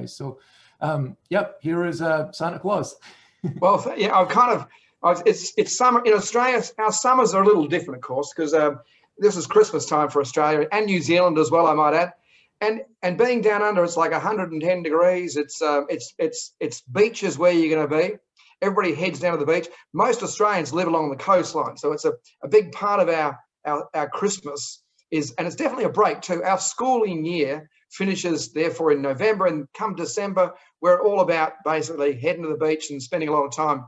nice. So, yep, here is Santa Claus. Well, yeah, it's summer in Australia. Our summers are a little different, of course, because this is Christmas time for Australia and New Zealand as well, I might add. And being down under, it's like 110 degrees. It's beaches where you're going to be. Everybody heads down to the beach. Most Australians live along the coastline, so it's a big part of our Christmas and it's definitely a break too. Our schooling year finishes therefore in November, and come December, we're all about basically heading to the beach and spending a lot of time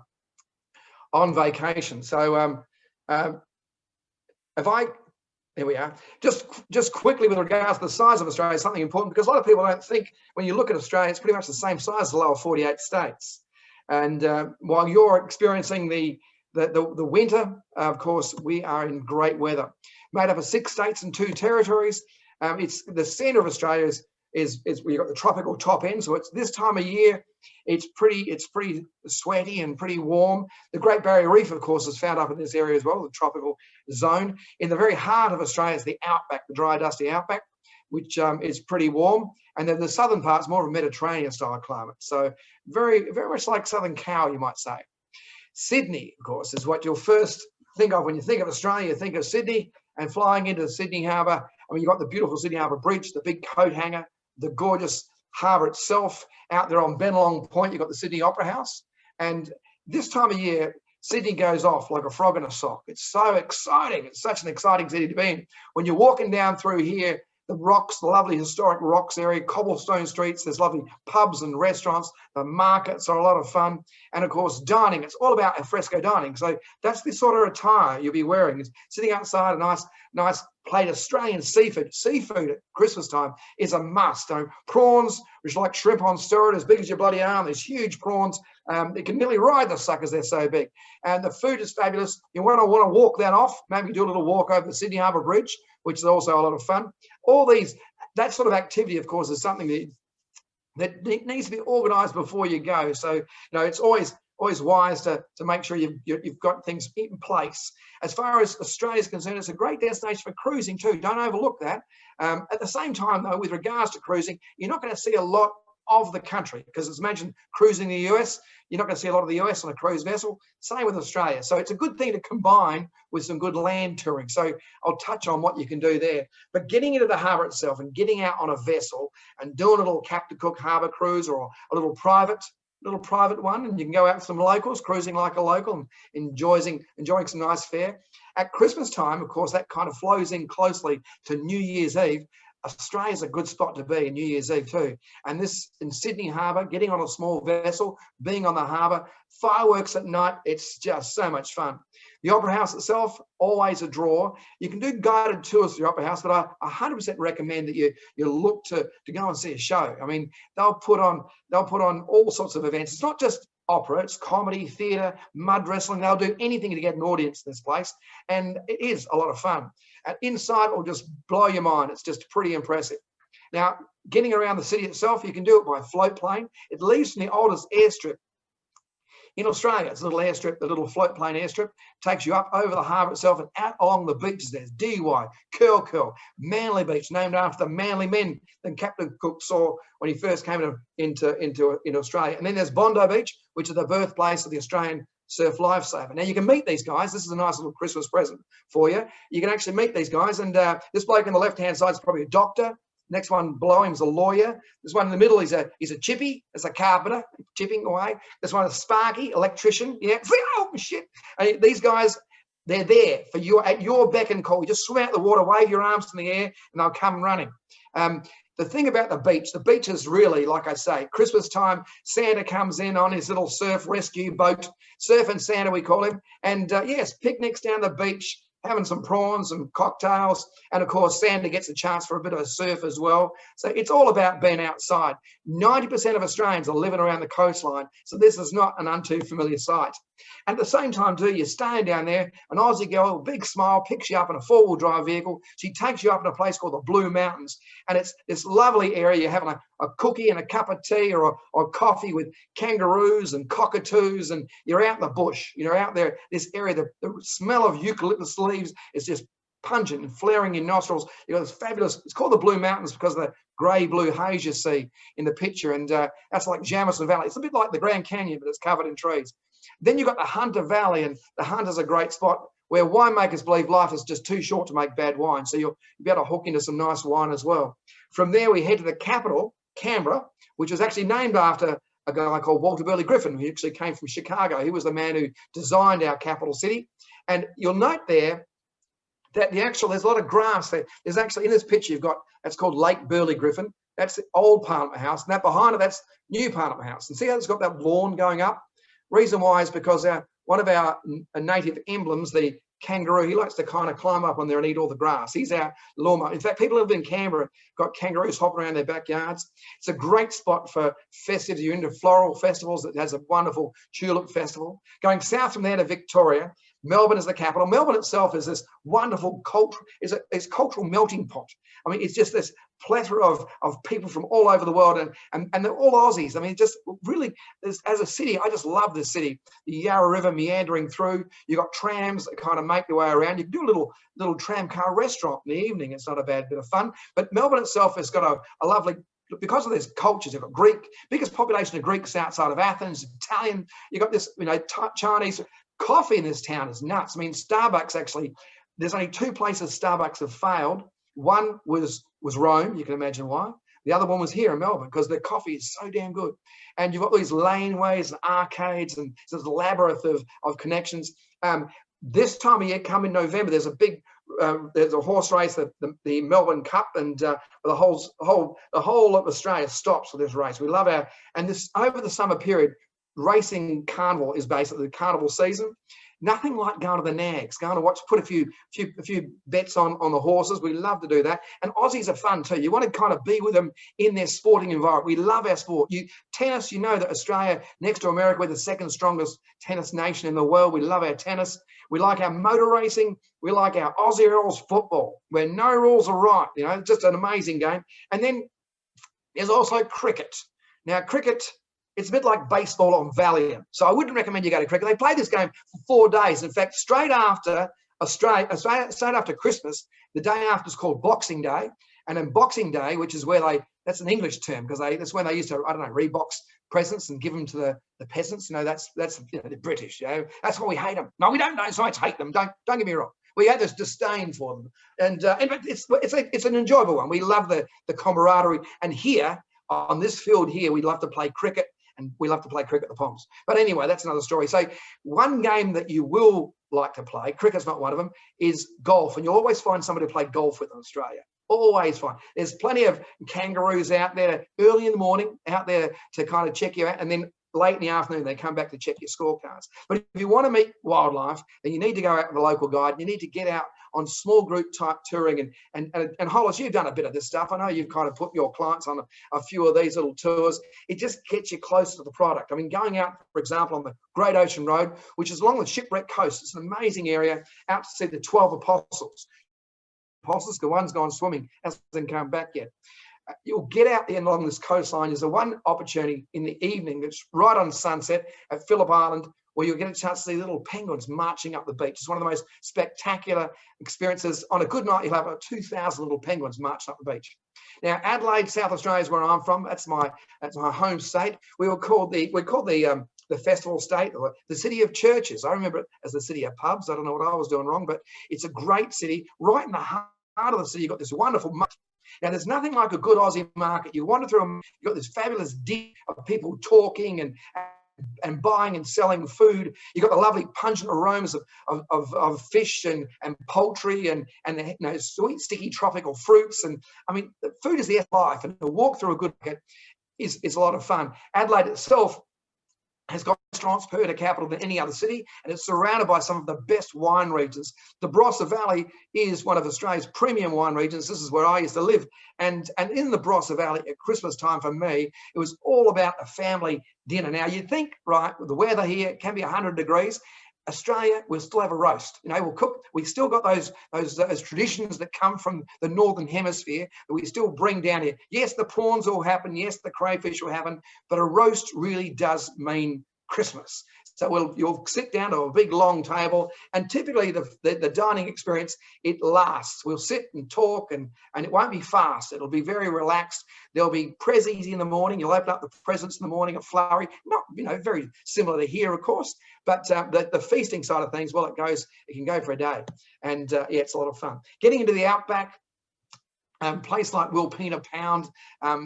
on vacation. So there we are. Just quickly with regards to the size of Australia, something important, because a lot of people don't think when you look at Australia, it's pretty much the same size as the lower 48 states. And while you're experiencing the winter, of course, we are in great weather. Made up of 6 states and 2 territories. It's the centre of Australia is we've got the tropical top end, so it's this time of year. It's pretty sweaty and pretty warm. The Great Barrier Reef, of course, is found up in this area as well, the tropical zone. In the very heart of Australia is the outback, the dry, dusty outback, which is pretty warm. And then the southern part's more of a Mediterranean-style climate. So very, very much like Southern Cal, you might say. Sydney, of course, is what you'll first think of when you think of Australia. You think of Sydney and flying into Sydney Harbour. I mean, you've got the beautiful Sydney Harbour Bridge, the big coat hanger, the gorgeous harbour itself. Out there on Bennelong Point, you've got the Sydney Opera House. And this time of year, Sydney goes off like a frog in a sock. It's so exciting. It's such an exciting city to be in. When you're walking down through here, the rocks, the lovely historic rocks area, cobblestone streets, there's lovely pubs and restaurants. The markets are a lot of fun. And of course, dining. It's all about alfresco dining. So that's the sort of attire you'll be wearing. It's sitting outside a nice plate of Australian seafood. Seafood at Christmas time is a must. So prawns, which are like shrimp on steroid, as big as your bloody arm. There's huge prawns. They can nearly ride the suckers, they're so big. And the food is fabulous. You want to walk that off, maybe do a little walk over the Sydney Harbour Bridge, which is also a lot of fun. That sort of activity, of course, is something that needs to be organised before you go. So, it's always wise to make sure you've got things in place. As far as Australia is concerned, it's a great destination for cruising too. Don't overlook that. At the same time, though, with regards to cruising, you're not going to see a lot of the country, because as mentioned, cruising the US, you're not going to see a lot of the US on a cruise vessel. Same with Australia. So it's a good thing to combine with some good land touring. So I'll touch on what you can do there. But getting into the harbour itself and getting out on a vessel and doing a little Captain Cook harbour cruise, or a little private one, and you can go out with some locals, cruising like a local and enjoying some nice fare. At Christmas time, of course, that kind of flows in closely to New Year's Eve. Australia's a good spot to be in New Year's Eve too. And this in Sydney Harbour, getting on a small vessel, being on the harbour, fireworks at night, it's just so much fun. The Opera House itself, always a draw. You can do guided tours to the Opera House, but I 100% recommend that you look to go and see a show. I mean, they'll put on all sorts of events. It's not just opera, it's comedy, theatre, mud wrestling. They'll do anything to get an audience in this place, and it is a lot of fun. And inside will just blow your mind. It's just pretty impressive. Now, getting around the city itself, you can do it by float plane. It leaves from the oldest airstrip in Australia. It's a little airstrip, the little float plane airstrip, takes you up over the harbour itself and out along the beaches. There's DY, Curl, Manly Beach, named after the manly men that Captain Cook saw when he first came into Australia. And then there's Bondi Beach, which is the birthplace of the Australian surf lifesaver. Now, you can meet these guys. This is a nice little Christmas present for you. You can actually meet these guys. And this bloke on the left-hand side is probably a doctor. Next one below him is a lawyer. This one in the middle is a chippy. It's a carpenter, chipping away. This one is Sparky, electrician. Yeah. Oh, shit. And these guys, they're there for you at your beck and call. You just swim out the water, wave your arms in the air, and they'll come running. The thing about the beach is really, like I say, Christmas time, Santa comes in on his little surf rescue boat, Surfing Santa we call him, and yes, picnics down the beach, having some prawns and cocktails, and of course Santa gets a chance for a bit of a surf as well. So it's all about being outside. 90% of Australians are living around the coastline, so this is not an unto familiar sight. And at the same time too, you're staying down there, an Aussie girl, big smile, picks you up in a four-wheel drive vehicle. She takes you up in a place called the Blue Mountains, and it's this lovely area. You're having a cookie and a cup of tea or coffee with kangaroos and cockatoos, and you're out in the bush. You're out there, this area, the smell of eucalyptus leaves is just pungent and flaring in nostrils. You got this fabulous, it's called the Blue Mountains because of grey-blue haze you see in the picture, and that's like Jamison Valley. It's a bit like the Grand Canyon, but it's covered in trees. Then you've got the Hunter Valley, and the Hunter's a great spot where winemakers believe life is just too short to make bad wine. So you'll be able to hook into some nice wine as well. From there, we head to the capital, Canberra, which was actually named after a guy called Walter Burley Griffin, who actually came from Chicago. He was the man who designed our capital city. And you'll note there that there's a lot of grass there. There's actually, in this picture, you've got, that's called Lake Burley Griffin. That's the old Parliament House. And that behind it, that's new Parliament House. And see how it's got that lawn going up? Reason why is because one of our native emblems, the kangaroo, he likes to kind of climb up on there and eat all the grass. He's our llama. In fact, people who live in Canberra got kangaroos hopping around their backyards. It's a great spot for festivities. You're into floral festivals. It has a wonderful tulip festival. Going south from there to Victoria, Melbourne is the capital. Melbourne itself is this wonderful culture, it's cultural melting pot. I mean, it's just this plethora of people from all over the world, and they're all Aussies. I mean, just really, as a city, I just love this city. The Yarra River meandering through. You've got trams that kind of make their way around. You can do a little tram car restaurant in the evening. It's not a bad bit of fun. But Melbourne itself has got a lovely, because of these cultures, you've got Greek, biggest population of Greeks outside of Athens, Italian, you've got this, Chinese. Coffee in this town is nuts. I mean, Starbucks actually, there's only two places Starbucks have failed. One was Rome, you can imagine why. The other one was here in Melbourne, because their coffee is so damn good. And you've got these laneways and arcades and this labyrinth of connections. This time of year, come in November, there's a horse race, the Melbourne Cup, and the whole of Australia stops for this race. We love and this over the summer period. Racing carnival is basically the carnival season. Nothing like going to the nags, going to watch, put a few bets on the horses. We love to do that. And Aussies are fun too. You want to kind of be with them in their sporting environment. We love our sport. Tennis, you know that Australia, next to America, we're the second strongest tennis nation in the world. We love our tennis. We like our motor racing. We like our Aussie rules football, where no rules are right. Just an amazing game. And then there's also cricket. Now, cricket, it's a bit like baseball on Valium. So I wouldn't recommend you go to cricket. They play this game for 4 days. In fact, straight after Christmas, the day after is called Boxing Day. And then Boxing Day, which is where that's an English term, because that's when they used to, rebox presents and give them to the peasants. That's the British. That's why we hate them. No, we don't so much hate them. Don't get me wrong. We had this disdain for them. And it's an enjoyable one. We love the camaraderie. And here, on this field here, we love to play cricket. And we love to play cricket at the Ponds. But anyway, that's another story. So one game that you will like to play, cricket's not one of them, is golf. And you'll always find somebody to play golf with in Australia. Always find. There's plenty of kangaroos out there early in the morning, out there to kind of check you out. And then late in the afternoon, they come back to check your scorecards. But if you want to meet wildlife, then you need to go out with a local guide. You need to get out on small group type touring. And Hollis, you've done a bit of this stuff. I know you've kind of put your clients on a few of these little tours. It just gets you closer to the product. I mean, going out, for example, on the Great Ocean Road, which is along the Shipwreck Coast. It's an amazing area, out to see the 12 apostles. The one's gone swimming, hasn't come back yet. You'll get out there along this coastline. There's one opportunity in the evening that's right on sunset at Phillip Island, where you'll get a chance to see little penguins marching up the beach. It's one of the most spectacular experiences. On a good night, you'll have about 2,000 little penguins marching up the beach. Now, Adelaide, South Australia is where I'm from. That's my home state. We're called the festival state, or the city of churches. I remember it as the city of pubs. I don't know what I was doing wrong, but it's a great city. Right in the heart of the city, you've got this wonderful market. Now, there's nothing like a good Aussie market. You wander through them, you've got this fabulous din of people talking and buying and selling food. You've got the lovely pungent aromas of fish and poultry and sweet, sticky tropical fruits. And I mean, the food is the life, and to walk through a good market is a lot of fun. Adelaide itself has got restaurants per capita than any other city, and it's surrounded by some of the best wine regions. The Barossa Valley is one of Australia's premium wine regions. This is where I used to live. And in the Barossa Valley at Christmas time, for me, it was all about a family dinner. Now, you'd think, right, with the weather here, it can be 100 degrees. Australia, we'll still have a roast. We'll cook. We still got those traditions that come from the Northern Hemisphere that we still bring down here. Yes, the prawns will happen. Yes, the crayfish will happen. But a roast really does mean Christmas. So you'll sit down to a big long table, and typically the dining experience, it lasts. We'll sit and talk, and it won't be fast. It'll be very relaxed. There'll be prezzies in the morning. You'll open up the presents in the morning, a flurry. Not, very similar to here, of course, but the feasting side of things, well, it can go for a day. And yeah, it's a lot of fun. Getting into the outback, place like Wilpena Pound,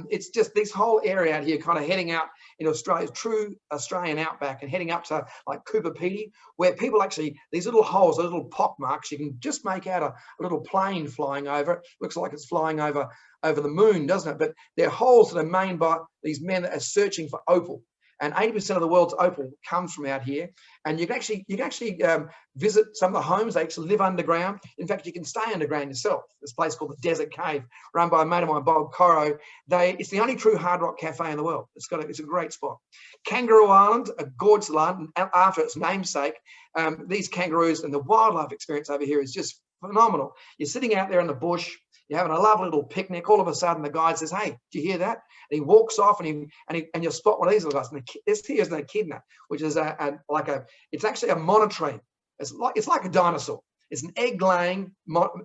it's just this whole area out here kind of heading out in Australia's true Australian outback and heading up to like Cooper Pedy, where people actually, these little holes, those little pock marks, you can just make out a little plane flying over it. Looks like it's flying over the moon, doesn't it? But they're holes that are made by these men that are searching for opal. And 80% of the world's opal comes from out here. And you can actually visit some of the homes. They actually live underground. In fact, you can stay underground yourself. This place called the Desert Cave, run by a mate of mine, Bob Corro. It's the only true hard rock cafe in the world. It's a great spot. Kangaroo Island, a gorgeous island, after its namesake. These kangaroos and the wildlife experience over here is just phenomenal. You're sitting out there in the bush. You're having a lovely little picnic. All of a sudden, the guide says, "Hey, do you hear that?" And he walks off, and you'll spot one of these little guys. And this here is an echidna, which is it's actually a monotreme. It's like a dinosaur. It's an egg-laying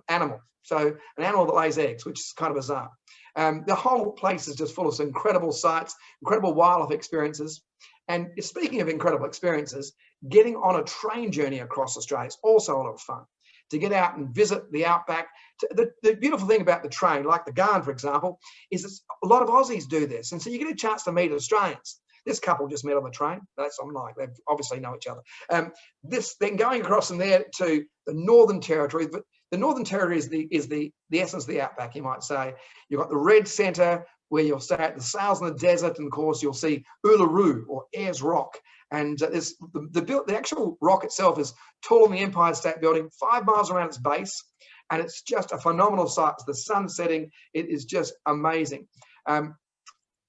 animal. So an animal that lays eggs, which is kind of bizarre. The whole place is just full of some incredible sights, incredible wildlife experiences. And speaking of incredible experiences, getting on a train journey across Australia is also a lot of fun. To get out and visit the outback. The beautiful thing about the train, like the Garn, for example, is that a lot of Aussies do this. And so you get a chance to meet Australians. This couple just met on the train. That's unlike. They obviously know each other. Then going across from there to the Northern Territory. But the Northern Territory is the essence of the outback, you might say. You've got the Red Centre, where you'll stay at the Sails in the Desert, and of course you'll see Uluru or Ayers Rock. And the actual rock itself is taller than the Empire State Building, 5 miles around its base, and it's just a phenomenal sight. The sun setting, it is just amazing. Of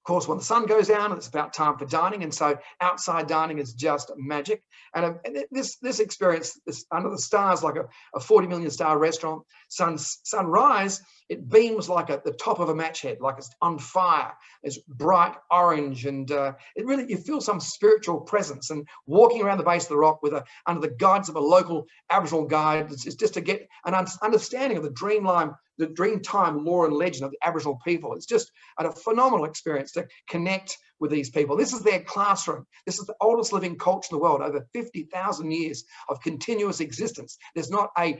course, when the sun goes down, it's about time for dining, and so outside dining is just magic. And this experience, this under the stars, like a 40 million star restaurant, sunrise, it beams like at the top of a match head, like it's on fire. It's bright orange, and you feel some spiritual presence. And walking around the base of the rock under the guidance of a local Aboriginal guide, it's just to get an understanding of the Dreamtime lore and legend of the Aboriginal people. It's just a phenomenal experience to connect with these people. This is their classroom. This is the oldest living culture in the world, over 50,000 years of continuous existence. There's not a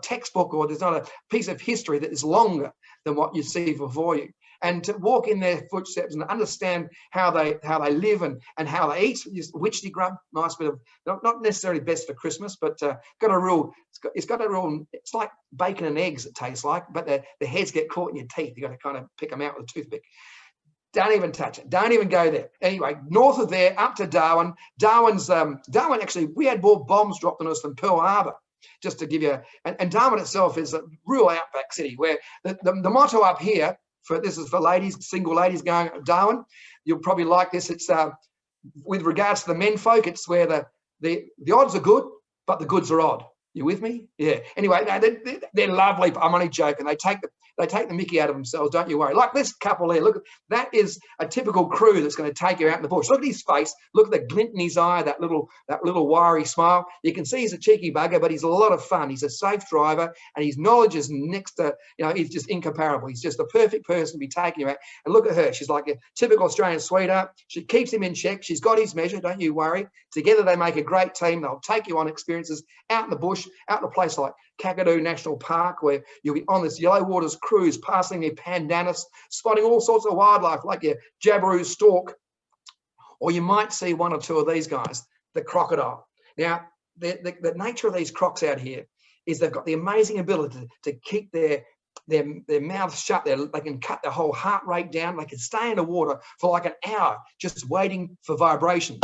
textbook, or there's not a piece of history that is longer than what you see before you. And to walk in their footsteps and understand how they live and how they eat. Witchetty grub, nice bit of, not necessarily best for Christmas, but it's like bacon and eggs, it tastes like, but the heads get caught in your teeth. You got to kind of pick them out with a toothpick. Don't even touch it. Don't even go there. Anyway, north of there, up to Darwin. Darwin, actually, we had more bombs dropped on us than Pearl Harbor. Just to give you, and Darwin itself is a real outback city, where the motto up here, this is for ladies, single ladies going to Darwin. You'll probably like this. It's with regards to the men folk, it's where the odds are good, but the goods are odd. You with me? Yeah. Anyway, no, they're lovely. I'm only joking. They take the mickey out of themselves. Don't you worry. Like this couple there. Look, that is a typical crew that's going to take you out in the bush. Look at his face. Look at the glint in his eye. That little wiry smile. You can see he's a cheeky bugger, but he's a lot of fun. He's a safe driver, and his knowledge is next to, he's just incomparable. He's just the perfect person to be taking you out. And look at her. She's like a typical Australian sweetheart. She keeps him in check. She's got his measure. Don't you worry. Together they make a great team. They'll take you on experiences out in the bush, out in a place like Kakadu National Park, where you'll be on this yellow waters cruise, passing their pandanus, spotting all sorts of wildlife like your jabiru stork, or you might see one or two of these guys, the crocodile. Now, the nature of these crocs out here is they've got the amazing ability to keep their mouths shut. They can cut their whole heart rate down. They can stay in the water for like an hour just waiting for vibrations.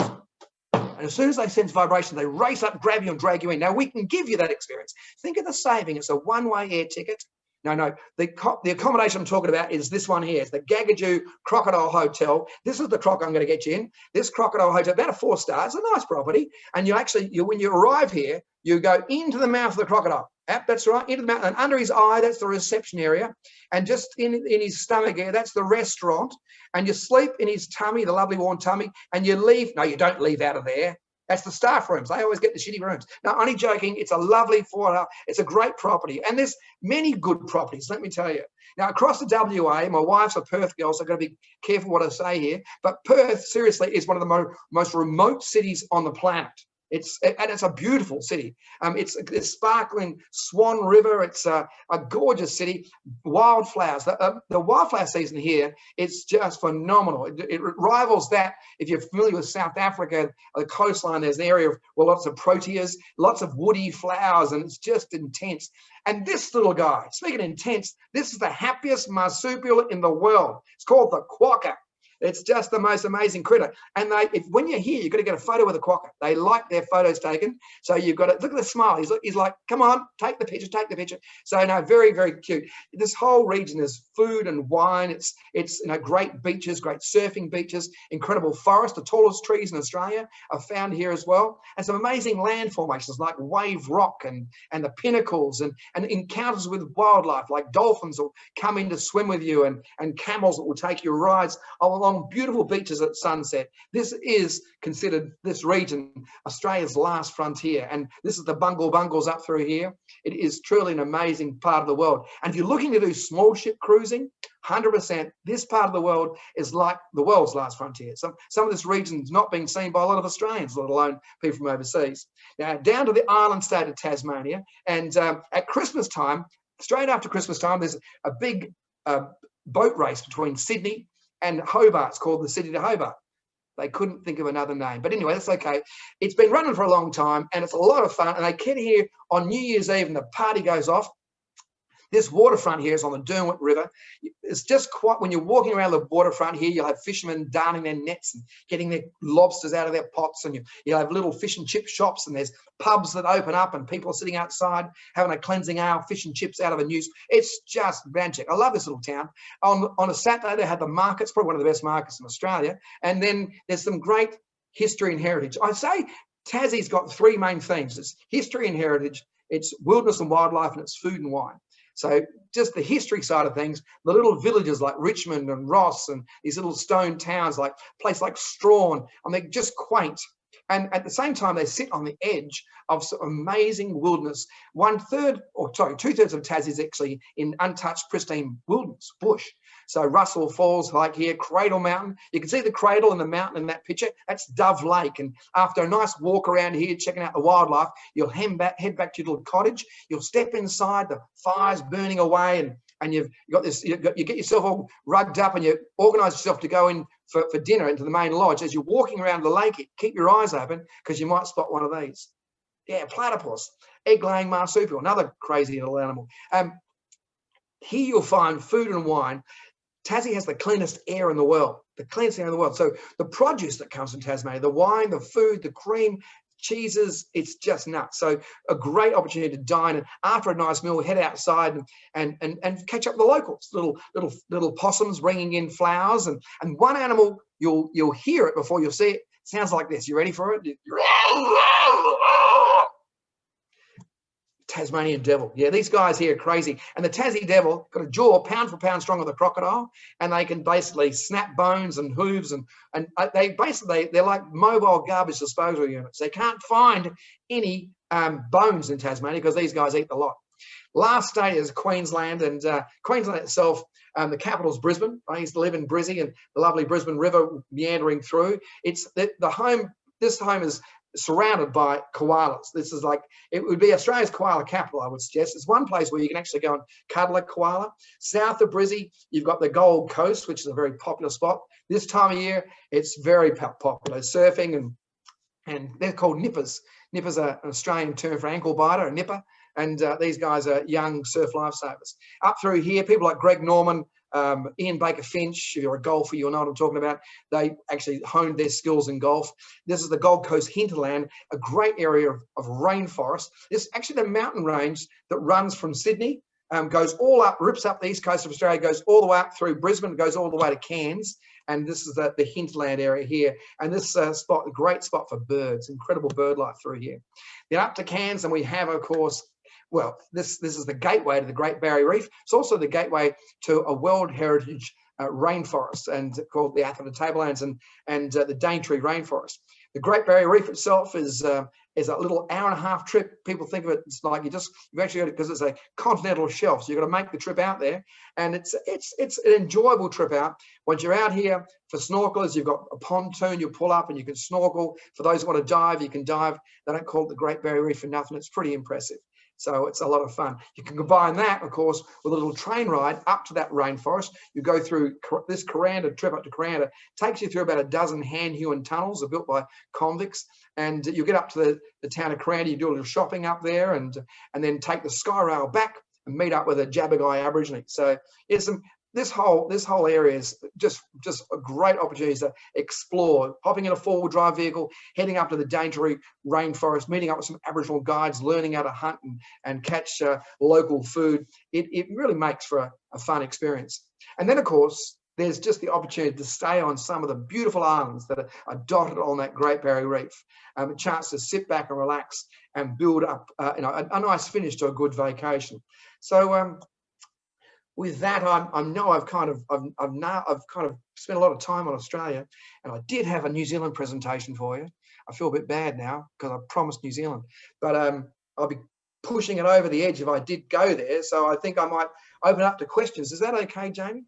And as soon as they sense vibration, they race up, grab you, and drag you in. Now, we can give you that experience. Think of the saving. It's a one-way air ticket. No. The accommodation I'm talking about is this one here. It's the Gagajoo Crocodile Hotel. This is the croc I'm going to get you in. This Crocodile Hotel, about a 4 stars, a nice property. And when you arrive here, you go into the mouth of the crocodile. Yep, that's right, into the mouth. And under his eye, that's the reception area. And just in his stomach here, that's the restaurant. And you sleep in his tummy, the lovely warm tummy, and you leave. No, you don't leave out of there. That's the staff rooms. They always get the shitty rooms. No, only joking. It's a lovely 4.5. It's a great property. And there's many good properties, let me tell you. Now, across the WA, my wife's a Perth girl, so I've got to be careful what I say here. But Perth, seriously, is one of the most remote cities on the planet. It's a beautiful city. It's sparkling Swan River. It's a gorgeous city. Wildflowers. The wildflower season here, it's just phenomenal. It rivals that. If you're familiar with South Africa, the coastline, there's an area with lots of proteas, lots of woody flowers, and it's just intense. And this little guy, speaking of intense, this is the happiest marsupial in the world. It's called the quokka. It's just the most amazing critter. And when you're here, you've got to get a photo with a quokka. They like their photos taken. So you've got to look at the smile. He's like, come on, take the picture, take the picture. So no, very, very cute. This whole region is food and wine. It's great beaches, great surfing beaches, incredible forest. The tallest trees in Australia are found here as well. And some amazing land formations like Wave Rock and the pinnacles and encounters with wildlife, like dolphins will come in to swim with you and camels that will take you rides along beautiful beaches at sunset. This is considered, this region, Australia's last frontier. And this is the Bungles up through here. It is truly an amazing part of the world. And if you're looking to do small ship cruising, 100%, this part of the world is like the world's last frontier. Some of this region is not being seen by a lot of Australians, let alone people from overseas. Now, down to the island state of Tasmania, and at Christmas time, straight after Christmas time, there's a big boat race between Sydney and Hobart. It's called the City to Hobart. They couldn't think of another name. But anyway, that's okay. It's been running for a long time, and it's a lot of fun. And they get here on New Year's Eve, and the party goes off. This waterfront here is on the Derwent River. It's just quite, when you're walking around the waterfront here, you'll have fishermen darning their nets and getting their lobsters out of their pots, and you'll have little fish and chip shops, and there's pubs that open up, and people are sitting outside having a cleansing ale, fish and chips out of a news. It's just magic. I love this little town. On a Saturday, they have the markets, probably one of the best markets in Australia, and then there's some great history and heritage. I'd say Tassie's got 3 main themes. It's history and heritage, it's wilderness and wildlife, and it's food and wine. So just the history side of things, the little villages like Richmond and Ross and these little stone towns like place like Strawn, and they're just quaint. And at the same time, they sit on the edge of some amazing wilderness. 2/3 of Tassie is actually in untouched, pristine wilderness, bush. So Russell Falls, like here, Cradle Mountain. You can see the cradle and the mountain in that picture. That's Dove Lake. And after a nice walk around here, checking out the wildlife, you'll head back to your little cottage. You'll step inside, the fire's burning away, and you've got this. You get yourself all rugged up, and you organise yourself to go in for dinner into the main lodge. As you're walking around the lake, keep your eyes open because you might spot one of these. Yeah, platypus, egg-laying marsupial, another crazy little animal. Here you'll find food and wine. Tassie has the cleanest air in the world, So the produce that comes from Tasmania, the wine, the food, the cream, cheeses, it's just nuts. So a great opportunity to dine, and after a nice meal, head outside and catch up with the locals. Little possums bringing in flowers, and one animal, you'll hear it before you'll see it. Sounds like this. You ready for it? Tasmanian devil. Yeah, these guys here are crazy. And the Tassie devil got a jaw pound for pound stronger than the crocodile, and they can basically snap bones and hooves, and they're like mobile garbage disposal units. They can't find any bones in Tasmania because these guys eat the lot. Last state is Queensland, and Queensland itself, the capital is Brisbane. I used to live in Brizzy, and the lovely Brisbane River meandering through. It's the home. This home is surrounded by koalas. This is like, it would be Australia's koala capital, I would suggest. It's one place where you can actually go and cuddle a koala. South of Brizzy, you've got the Gold Coast, which is a very popular spot. This time of year, it's very popular. Surfing, and they're called nippers. Nippers are an Australian term for ankle biter, a nipper. And these guys are young surf lifesavers. Up through here, people like Greg Norman, Ian Baker Finch, if you're a golfer, you'll know what I'm talking about. They actually honed their skills in golf. This is the Gold Coast hinterland, a great area of rainforest. This is actually the mountain range that runs from Sydney goes all up, rips up the east coast of Australia, goes all the way up through Brisbane, goes all the way to Cairns. And this is the hinterland area here. And this spot, a great spot for birds, incredible bird life through here. Then up to Cairns, and we have, of course, well, this is the gateway to the Great Barrier Reef. It's also the gateway to a World Heritage rainforest, and called the Atherton Tablelands and the Daintree Rainforest. The Great Barrier Reef itself is a little hour-and-a-half trip. People think of it, it's like you've actually got it, because it's a continental shelf, so you've got to make the trip out there, and it's an enjoyable trip out. Once you're out here, for snorkelers, you've got a pontoon you pull up and you can snorkel. For those who want to dive, you can dive. They don't call it the Great Barrier Reef for nothing. It's pretty impressive. So it's a lot of fun. You can combine that, of course, with a little train ride up to that rainforest. You go through this Kuranda trip up to Kuranda, takes you through about a dozen hand-hewn tunnels are built by convicts, and you get up to the town of Kuranda. You do a little shopping up there, and then take the Skyrail back and meet up with a Jabbergai Aborigine. So it's this whole area is just a great opportunity to explore, hopping in a four-wheel drive vehicle, heading up to the Daintree Rainforest, meeting up with some Aboriginal guides, learning how to hunt and catch local food. It really makes for a fun experience. And then, of course, there's just the opportunity to stay on some of the beautiful islands that are dotted on that Great Barrier Reef. A chance to sit back and relax and build up a nice finish to a good vacation. So with that, I've kind of spent a lot of time on Australia, and I did have a New Zealand presentation for you. I feel a bit bad now because I promised New Zealand, but I'll be pushing it over the edge if I did go there. So I think I might open up to questions. Is that okay, Jamie?